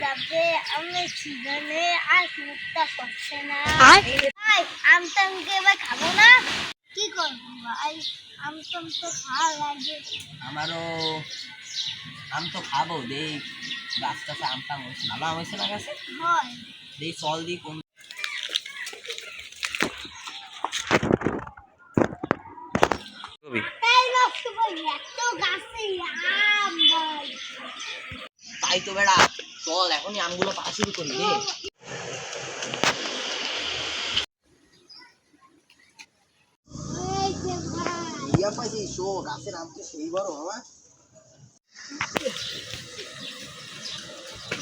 যাবে আমি সিজনে আর মুখটা করছে না। আমটামকে এবার খাবো না, কি করবো ভাই? আমটাম তো খাওয়া লাগে। আমারও আম তো খাবো, দেই গাছটা আমটাম হয়েছে, ভালো আম হয়েছে না গাছে? হয় দেই চল দিই কোন তাই তো বেড়া, চল এখনই আমগুলো পাড়া শুরু করি রে। ইয়া পাইছি শো, গাছের আম তো সেই বড় মামা।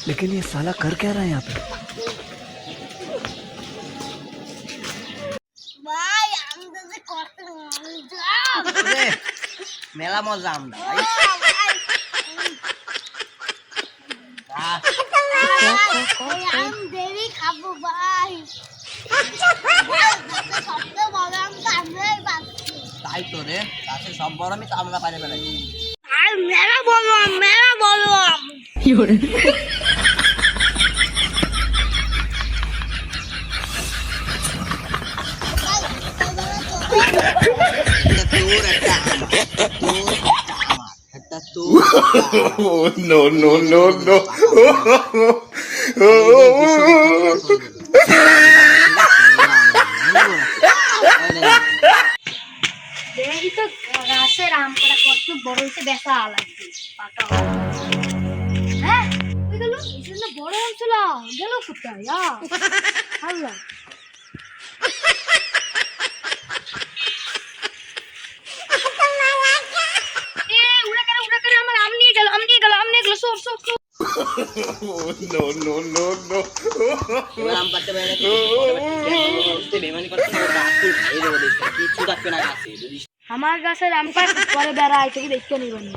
लेकिन ये साला कर क्या रहा है यहाँ पे? ভাই আমটা যে কত মজা, মেলা মজা আমটা ভাই। আম দেরি খাবো ভাই। সবচেয়ে বড় আমটা আমরাই পাচ্ছি। তাই তো রে, গাছের সব বড় আমি তো আমরা পারে বেড়াই। আর মেলা বড় আম, মেলা বড় আম। তোর একটা আমার একটা তোর। Oh no no no no! দেখি তো গাছের আমটা কত বড় হয়েছে, বেচা লাগবে পাকা। হ্যাঁ ওই গেল, এটা বড় আম ছিল, গেল কোথায়? আল্লাহ আমার আম নিয়ে গেল, আম নিয়ে গেল, আম নিয়ে গেল, সর সর সর। Oh no no no no! এবার আম পাড়তে পারে না, বেমানি করতে কিছু থাকবে না গাছে। আমার গাছের আম পাড় পরে বেড়ায়, তোকে দেখতে নিব না।